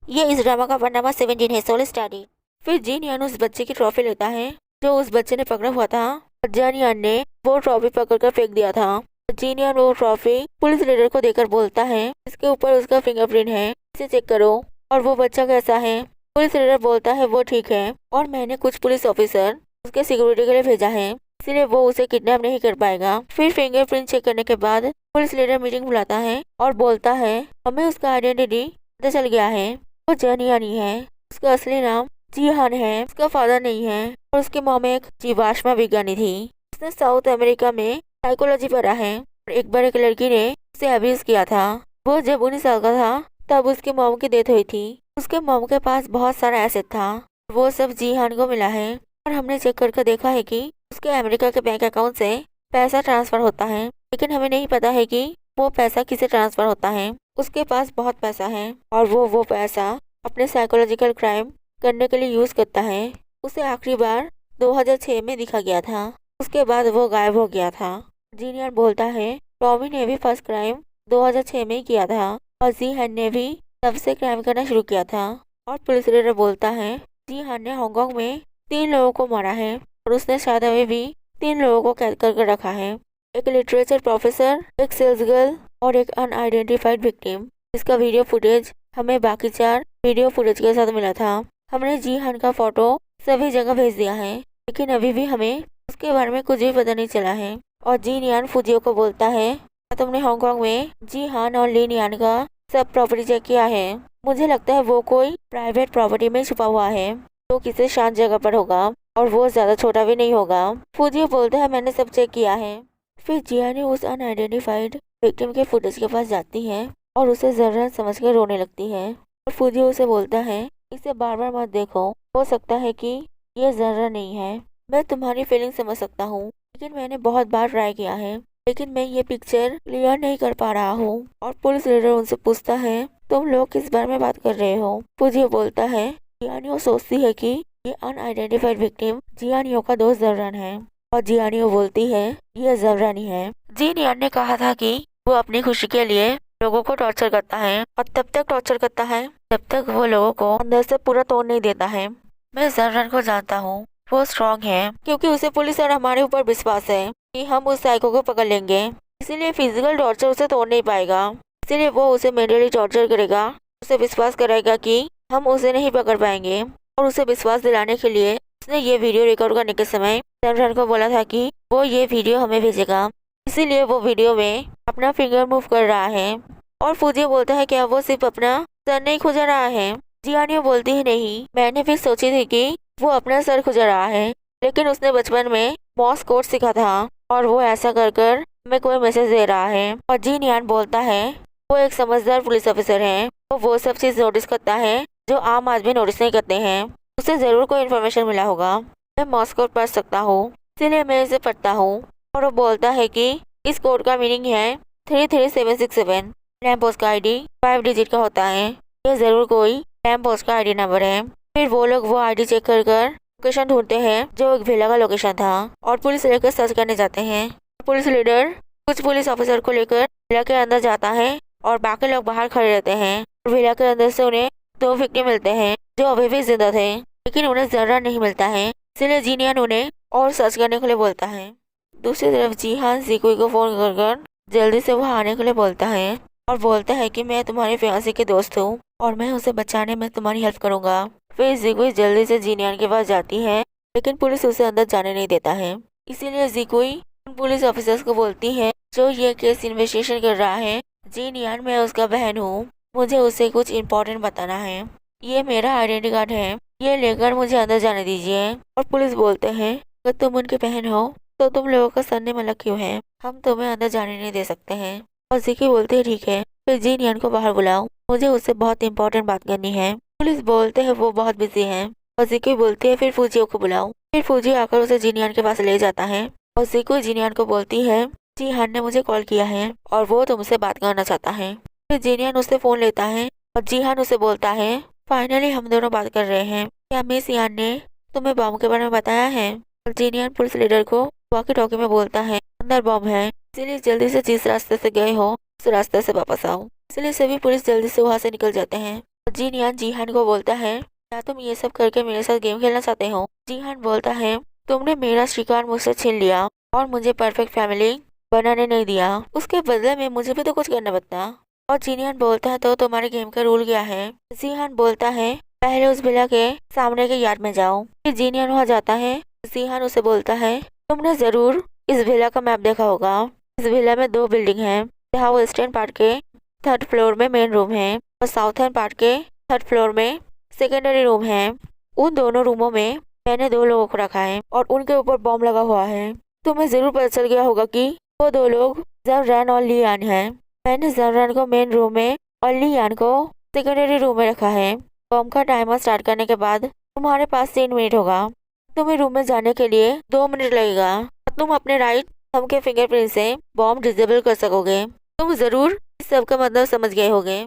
ये इस ड्रामा का पन्नामा 17 है। Soul started. फिर जीन यान उस बच्चे की ट्रॉफी लेता है जो उस बच्चे ने पकड़ा हुआ था और जन यान ने वो ट्रॉफी पकड़कर फेंक दिया था। जीन यान वो ट्रॉफी पुलिस लीडर को देकर बोलता है इसके ऊपर उसका फिंगरप्रिंट है, इसे चेक करो और वो बच्चा कैसा है। पुलिस लीडर बोलता है वो ठीक है और मैंने कुछ पुलिस ऑफिसर उसके सिक्योरिटी के लिए भेजा है, इसलिए वो उसे किडनैप नहीं कर पाएगा। फिर फिंगरप्रिंट चेक करने के बाद पुलिस लीडर मीटिंग बुलाता है और बोलता है हमें उसका आइडेंटिटी पता चल गया है, वो जन यानी है। उसका असली नाम जीहान है, उसका फादर नहीं है और उसकी मॉम एक जीवाश्मा विज्ञानी थी। उसने साउथ अमेरिका में साइकोलॉजी पढ़ा है और एक बार एक लड़की ने उसे अब्यूज किया था। वो जब 19 साल का था तब उसकी मॉम की डेथ हुई थी। उसके मॉम के पास बहुत सारा एसेट था, वो सब जीहान को मिला है और हमने चेक करके देखा है कि उसके अमेरिका के बैंक अकाउंट से पैसा ट्रांसफर होता है, लेकिन हमें नहीं पता है कि वो पैसा किसे ट्रांसफर होता है। उसके पास बहुत पैसा है और वो पैसा अपने साइकोलॉजिकल क्राइम करने के लिए यूज करता है। उसे आखिरी बार 2006 में दिखा गया था, उसके बाद वो गायब हो गया था। जीनियर बोलता है टॉमी ने भी फर्स्ट क्राइम 2006 में ही किया था और जीहान ने भी तब से क्राइम करना शुरू किया था। और पुलिस लीडर बोलता है जीहान ने हांगकांग में 3 लोगों को मारा है और उसने शायद अभी भी 3 लोगों को कैद करके रखा है, एक लिटरेचर प्रोफेसर, एक सेल्स गर्ल और एक अनआइडेंटिफाइड विक्टिम। इसका वीडियो फुटेज हमें बाकी 4 वीडियो फुटेज के साथ मिला था। हमने जीहान का फोटो सभी जगह भेज दिया है, लेकिन अभी भी हमें उसके बारे में कुछ भी पता नहीं चला है। और जीन यान फुजियो को बोलता है तुमने हांगकांग में जीहान और लिन यान का सब प्रॉपर्टी चेक किया है, मुझे लगता है वो कोई प्राइवेट प्रॉपर्टी में छुपा हुआ है, तो किसी शांत जगह पर होगा और वो ज्यादा छोटा भी नहीं होगा। फुजियो बोलता है मैंने सब चेक किया है। फिर जियानी उस अनआइडेंटिफाइड विक्टिम के फुटेज के पास जाती है और उसे जरा समझ कर रोने लगती है और फुजियो उसे बोलता है इसे बार बार मत देखो, हो सकता है कि ये जरा नहीं है। मैं तुम्हारी फीलिंग समझ सकता हूँ, लेकिन मैंने बहुत बार ट्राई किया है, लेकिन मैं ये पिक्चर क्लियर नहीं कर पा रहा हूँ। और पुलिस लीडर उनसे पूछता है तुम लोग किस बारे में बात कर रहे हो। फुजियो बोलता है जियानियो सोचती है कि ये अनआइडेंटिफाइड विक्टिम जियानियो का दोस्त जर्रन है और जियानियो बोलती है ये जर्रन ही है। जियान ने कहा था कि वो अपनी खुशी के लिए लोगों को टॉर्चर करता है और तब तक टॉर्चर करता है जब तक वो लोगों को अंदर से पूरा तोड़ नहीं देता है। मैं जर्रन को जानता हूँ, वो स्ट्रॉन्ग है क्योंकि उसे पुलिस और हमारे ऊपर विश्वास है कि हम उस साइको को पकड़ लेंगे, इसीलिए फिजिकल टॉर्चर उसे तोड़ नहीं पाएगा, इसीलिए वो उसे मेंटली टॉर्चर करेगा, उसे विश्वास कराएगा कि हम उसे नहीं पकड़ पाएंगे। और उसे विश्वास दिलाने के लिए उसने ये वीडियो रिकॉर्ड करने के समय जर्रन को बोला था कि वो ये वीडियो हमें भेजेगा, इसीलिए वो वीडियो में अपना फिंगर मूव कर रहा है। और फुजियो बोलता है क्या वो सिर्फ अपना सर नहीं खुजा रहा है। जियानियो बोलती है नहीं, मैंने भी सोची थी कि वो अपना सर खुजा रहा है, लेकिन उसने बचपन में मॉर्स कोड सीखा था और वो ऐसा कर कर हमें कोई मैसेज दे रहा है। और जीन यान बोलता है वो एक समझदार पुलिस ऑफिसर है, वो सब चीज नोटिस करता है जो आम आदमी नोटिस नहीं करते हैं, उसे जरूर कोई इन्फॉर्मेशन मिला होगा। मैं मॉर्स कोड पढ़ सकता हूँ, इसलिए मैं इसे पढ़ता हूँ। और वो बोलता है कि इस कोड का मीनिंग है 33767, लैम्प पोस्ट का आईडी 5 डिजिट का होता है, ये जरूर कोई लैम्प पोस्ट का आईडी नंबर है। फिर वो लोग वो आईडी चेक कर कर लोकेशन ढूंढते हैं जो एक विला का लोकेशन था और पुलिस लेकर सर्च करने जाते हैं। पुलिस लीडर कुछ पुलिस ऑफिसर को लेकर विला के अंदर जाता है और बाकी लोग बाहर खड़े रहते हैं। विला के अंदर से उन्हें 2 विक्टिम मिलते हैं जो अभी भी जिंदा थे, लेकिन उन्हें जर्रा नहीं मिलता है, इसलिए जीनियन उन्हें और सर्च करने के लिए बोलता है। दूसरी तरफ जीहान जिकुई को फोन कर जल्दी से वहाँ आने के लिए बोलता है और बोलता है कि मैं तुम्हारे फियांसे के दोस्त हूँ और मैं उसे बचाने में तुम्हारी हेल्प करूंगा। फिर जिकुई जल्दी से जीनियन के पास जाती है, लेकिन पुलिस उसे अंदर जाने नहीं देता है, इसीलिए जिकुई उन पुलिस ऑफिसर्स को बोलती है जो ये केस इन्वेस्टिगेशन कर रहा है जीनियन मैं उसका बहन हूँ, मुझे उसे कुछ इम्पोर्टेंट बताना है, ये मेरा आइडेंटिटी कार्ड है, ये लेकर मुझे अंदर जाने दीजिए। और पुलिस बोलते हैं अगर तुम उनकी बहन हो तो तुम लोगों का सर अलग क्यों है, हम तुम्हें अंदर जाने नहीं दे सकते हैं। और जिकी बोलते हैं ठीक है, फिर जीनियन को बाहर बुलाओ, मुझे उससे बहुत इंपॉर्टेंट बात करनी है। पुलिस बोलते हैं वो बहुत बिजी है और जिकी बोलती है फिर फुजियो को बुलाओ। फिर फुजियो आकर उसे जीनियन के पास ले जाता है और जिकी जीनियन को बोलती है जीहान ने मुझे कॉल किया है और वो तुमसे बात करना चाहता है। फिर जीनियन उससे फोन लेता है और जीहान उसे बोलता है फाइनली हम दोनों बात कर रहे हैं, क्या मिस यान ने तुम्हें बॉम्ब के बारे में बताया है। और जीनियन पुलिस लीडर को वॉकी टॉकी में बोलता है अंदर बॉम्ब है, इसलिए जल्दी से जिस रास्ते से गए हो उस रास्ते से वापस आओ। इसलिए सभी पुलिस जल्दी से वहाँ से निकल जाते हैं। जीनियन जीहान को बोलता है, क्या तुम ये सब करके मेरे साथ गेम खेलना चाहते हो? जीहान बोलता है, तुमने मेरा शिकार मुझसे छीन लिया और मुझे परफेक्ट फैमिली बनाने नहीं दिया। उसके बदले में मुझे भी तो कुछ करना पड़ता। और जीनियन बोलता है, तो तुम्हारे गेम का रूल क्या है? जीहान बोलता है, पहले उस विला के सामने के यार्ड में जाओ। फिर जीनियन वहाँ जाता है। जीहान उसे बोलता है, तुमने जरूर इस विला का मैप देखा होगा। इस विला में 2 बिल्डिंग है, जहाँ वो ईस्टर्न पार्ट के 3rd फ्लोर में मेन रूम है और साउथर्न पार्ट के 3rd फ्लोर में सेकेंडरी रूम है। उन दोनों रूमों में मैंने 2 लोगों को रखा है और उनके ऊपर बॉम्ब लगा हुआ है। तुम्हें जरूर पता चल गया होगा कि वो 2 लोग जमरान और लियान हैं। मैंने जमरान को मेन रूम में और लियान को सेकेंडरी रूम में रखा है। बॉम्ब का टाइमर स्टार्ट करने के बाद तुम्हारे पास 3 मिनट होगा। तुम्हें रूम में जाने के लिए 2 मिनट लगेगा। तुम अपने राइट थंब के फिंगरप्रिंट से बॉम्ब डिसेबल कर सकोगे। तुम जरूर इस सब का मतलब समझ गए होगे।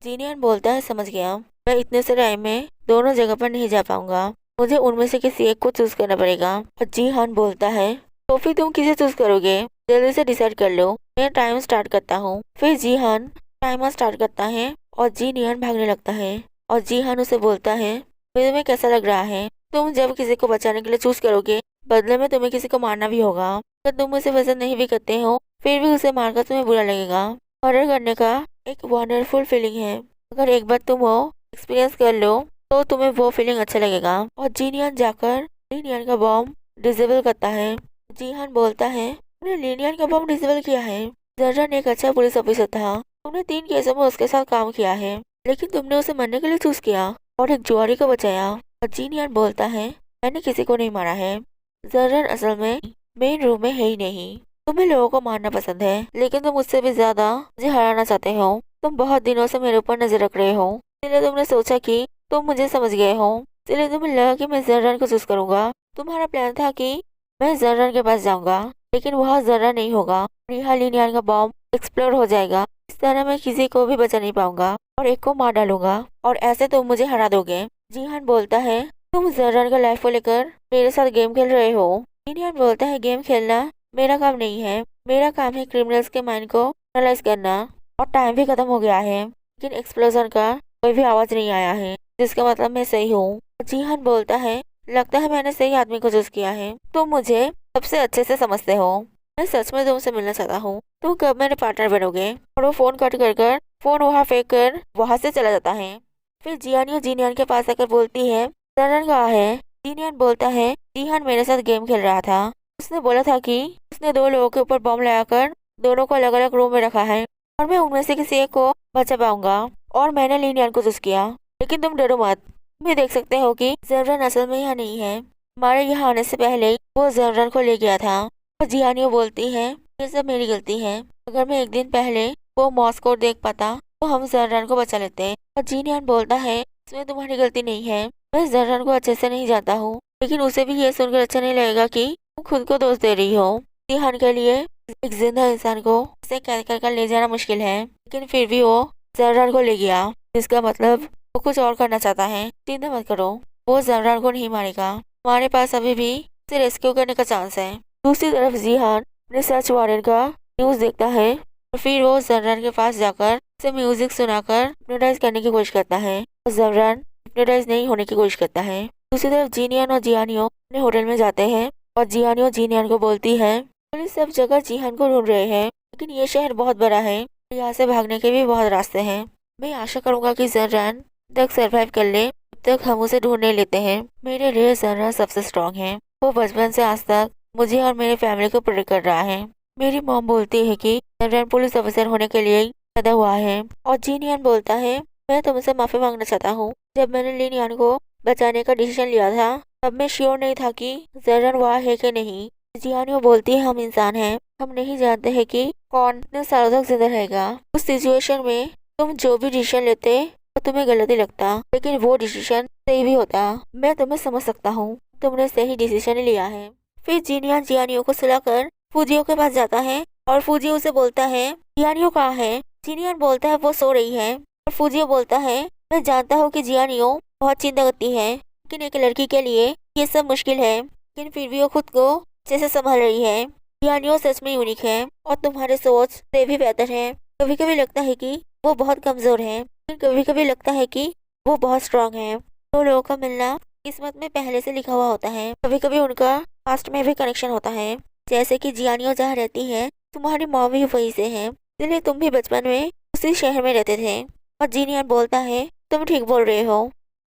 जीनियन बोलता है, समझ गया। मैं इतने से टाइम में दोनों जगह पर नहीं जा पाऊंगा। मुझे उनमें से किसी एक को चूज करना पड़ेगा। और जीहान बोलता है, तो फिर तुम किसे चूज करोगे? जल्दी से डिसाइड कर लो। मैं टाइम स्टार्ट करता हूँ। फिर जीहान टाइमर स्टार्ट करता है और जीनियन भागने लगता है। और जीहान उसे बोलता है, तुम्हें कैसा लग रहा है? तुम जब किसी को बचाने के लिए चूज करोगे, बदले में तुम्हें किसी को मारना भी होगा। अगर तुम उसे पसंद नहीं भी करते हो, फिर भी उसे मारकर तुम्हें बुरा लगेगा। मर्डर करने का एक वंडरफुल फीलिंग है। अगर एक बार तुम वो एक्सपीरियंस कर लो, तो तुम्हें वो फीलिंग अच्छा लगेगा। और जीनियन जाकर लीनियन का बॉम्ब डिसेबल करता है। जीहान बोलता है, तुमने लीनियन का बॉम्ब डिसेबल किया है। जर्जन एक अच्छा पुलिस ऑफिसर था। तुमने 3 केसों में उसके साथ काम किया है, लेकिन तुमने उसे मरने के लिए चूज किया और एक जुआरी को बचाया। और जीनियन बोलता है, मैंने किसी को नहीं मारा है। जर्जन असल में मेन रूम में है ही नहीं। तुम्हें लोगों को मारना पसंद है, लेकिन तुम मुझसे भी ज्यादा मुझे हराना चाहते हो। तुम बहुत दिनों से मेरे ऊपर नजर रख रहे हो, इसलिए तुमने सोचा कि तुम मुझे समझ गए हो। इसलिए तुम्हें लगा कि मैं जर्जन को चूज करूंगा। तुम्हारा प्लान था कि मैं जर्जन के पास जाऊंगा, लेकिन वहाँ जर्जन नहीं होगा। यहाँ लीनियन का बॉम्ब एक्सप्लोर हो जाएगा। इस तरह मैं किसी को भी बचा नहीं पाऊंगा और एक को मार डालूंगा और ऐसे तुम मुझे हरा दोगे। जीहान बोलता है, तुम जर्जन का लाइफ को लेकर मेरे साथ गेम खेल रहे हो। लीनियन बोलता है, गेम खेलना मेरा काम नहीं है। मेरा काम है क्रिमिनल्स के माइंड को एनालाइज करना। और टाइम भी खत्म हो गया है, लेकिन एक्सप्लोजन का कोई भी आवाज नहीं आया है, जिसका मतलब मैं सही हूँ। जीहान बोलता है, लगता है मैंने सही आदमी को चूज किया है। तुम मुझे सबसे अच्छे से समझते हो। मैं सच में तुमसे मिलना चाहता हूँ। तुम कब मेरे पार्टनर बनोगे? और वो फोन कट कर फोन वहाँ फेंक कर वहाँ से चला जाता है। फिर जियानियो जीनियन के पास आकर बोलती है, जर्जन कहाँ है? जीनियन बोलता है, जीहान मेरे साथ गेम खेल रहा था। उसने बोला था कि उसने 2 लोगों के ऊपर बॉम्ब लगाकर दोनों को अलग अलग रूम में रखा है और मैं उनमें से किसी एक को बचा पाऊंगा। और मैंने लीनियन को चूज किया। लेकिन तुम डरो मत, तुम देख सकते हो कि जर्जन असल में यहाँ नहीं है। हमारे यहाँ आने से पहले ही वो जर्जन को ले गया था। और जियानियो बोलती है, ये सब मेरी गलती है। अगर मैं एक दिन पहले वो मॉस्को देख पाता तो हम जर्जन को बचा लेते। और जीनियन बोलता है, इसमें तुम्हारी गलती नहीं है। मैं जर्जन को अच्छे से नहीं जानता हूँ, लेकिन उसे भी ये सुनकर अच्छा नहीं लगेगा कि तुम खुद को दोष दे रही हो। जीहान के लिए एक जिंदा इंसान को उसे कैद कर ले जाना मुश्किल है, लेकिन फिर भी वो जर्जन को ले गया, जिसका मतलब वो कुछ और करना चाहता है। चिंता मत करो, वो जर्जन को नहीं मारेगा। हमारे पास अभी भी उसे रेस्क्यू करने का चांस है। दूसरी तरफ जीहान अपने सर्च वारंट का न्यूज देखता है और फिर वो जर्जन के पास जाकर उसे म्यूजिक सुनाकर हिप्नोटाइज करने की कोशिश करता है। और जर्जन हिप्नोटाइज नहीं होने की कोशिश करता है। दूसरी तरफ जीनियन और जियानियो अपने होटल में जाते हैं और जियानियो जीनियन को बोलती है, पुलिस सब जगह जीहान को ढूंढ रहे हैं, लेकिन ये शहर बहुत बड़ा है, यहाँ से भागने के भी बहुत रास्ते हैं। मैं आशा करूंगा कि जर्जन तक सरवाइव कर ले, तब तक हम उसे ढूंढने लेते हैं। मेरे लिए जर्जन सबसे स्ट्रॉन्ग है। वो बचपन से आज तक मुझे और मेरे फैमिली को प्रोटेक्ट कर रहा है। मेरी मॉम बोलती है कि जर्जन पुलिस ऑफिसर होने के लिए पैदा हुआ है। और जीनियन बोलता है, मैं तुमसे माफी मांगना चाहता हूँ। जब मैंने लीनियन को बचाने का डिसीजन लिया था, तब मैं श्योर नहीं था कि जर्जन वहाँ है कि नहीं। जियानियो बोलती है, हम इंसान हैं, हम नहीं जानते हैं कि कौन कितने सालों तक जिंदा रहेगा। उस सिचुएशन में तुम जो भी डिसीजन लेते वो तुम्हें गलत ही लगता, लेकिन वो डिसीजन सही भी होता। मैं तुम्हें समझ सकता हूँ, तुमने सही डिसीजन लिया है। फिर जीनियन जियानियो को सुलाकर फूजियो के पास जाता है और फूजियो उसे बोलता है, जियानियो कहाँ है? जीनियन बोलता है, वो सो रही है। और फूजियो बोलता है, मैं जानता हूँ कि जियानियो बहुत चिंता करती है, लेकिन एक लड़की के लिए ये सब मुश्किल है, लेकिन फिर भी वो खुद को अच्छे से संभाल रही है। जियानियो सच में यूनिक है और तुम्हारे सोच से भी बेहतर है। कभी कभी लगता है कि वो बहुत कमजोर है, लेकिन कभी कभी लगता है कि वो बहुत स्ट्रांग है। दो लोगों का मिलना किस्मत में पहले से लिखा हुआ होता है। कभी कभी उनका पास्ट में भी कनेक्शन होता है, जैसे कि जियानियो जहाँ रहती है तुम्हारी मॉम भी वहीं से है, इसलिए तुम भी बचपन में उसी शहर में रहते थे। और जीनियन बोलता है तुम ठीक बोल रहे हो,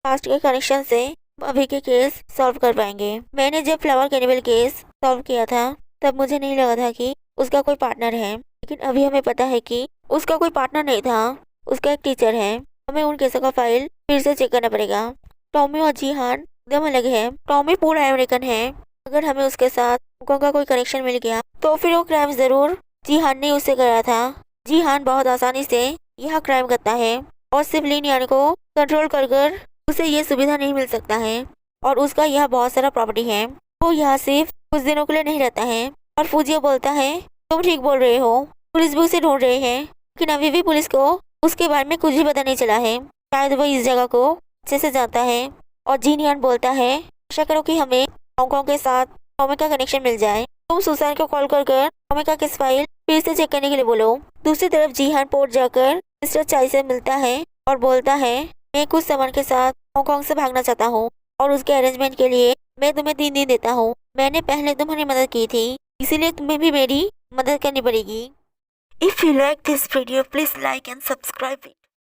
पास्ट के कनेक्शन से अभी के केस सॉल्व कर पाएंगे। मैंने जब फ्लावर कैनिबल केस सॉल्व किया था तब मुझे नहीं लगा था कि उसका कोई पार्टनर है, लेकिन अभी हमें पता है कि उसका कोई पार्टनर नहीं था, उसका एक टीचर है। हमें उन केसों का फाइल फिर से चेक करना पड़ेगा। टॉमी और जीहान एकदम अलग है। टॉमी पूरा अमेरिकन है, अगर हमें उसके साथ हांगकांग का कोई कनेक्शन मिल गया तो फिर वो क्राइम जरूर जीहान ने उससे करा था। जीहान बहुत आसानी से यह क्राइम करता है और सिर्फ लिन यान को कंट्रोल कर उसे ये सुविधा नहीं मिल सकता है। और उसका यह बहुत सारा प्रॉपर्टी है, वो यहाँ सिर्फ कुछ दिनों के लिए नहीं रहता है। और फूजियो बोलता है तुम ठीक बोल रहे हो, पुलिस भी उसे ढूंढ रहे हैं, लेकिन अभी भी पुलिस को उसके बारे में कुछ भी पता नहीं चला है। शायद वो इस जगह को अच्छे से जानता है। और जीनियन बोलता है आशा करो कि हमें हांगकांग के साथ टॉमी का कनेक्शन मिल जाए। तुम सुसान को कॉल कर टॉमी का केस फाइल फिर से चेक करने के लिए बोलो। दूसरी तरफ जीहान पोर्ट जाकर मिस्टर चाई से मिलता है और बोलता है मैं कुछ सामान के साथ हांगकांग से भागना चाहता हूँ और उसके अरेंजमेंट के लिए मैं तुम्हें 3 दिन देता हूँ। मैंने पहले तुम्हारी मदद की थी, इसीलिए तुम्हें भी मेरी मदद करनी पड़ेगी। If you like this video, please like and subscribe it.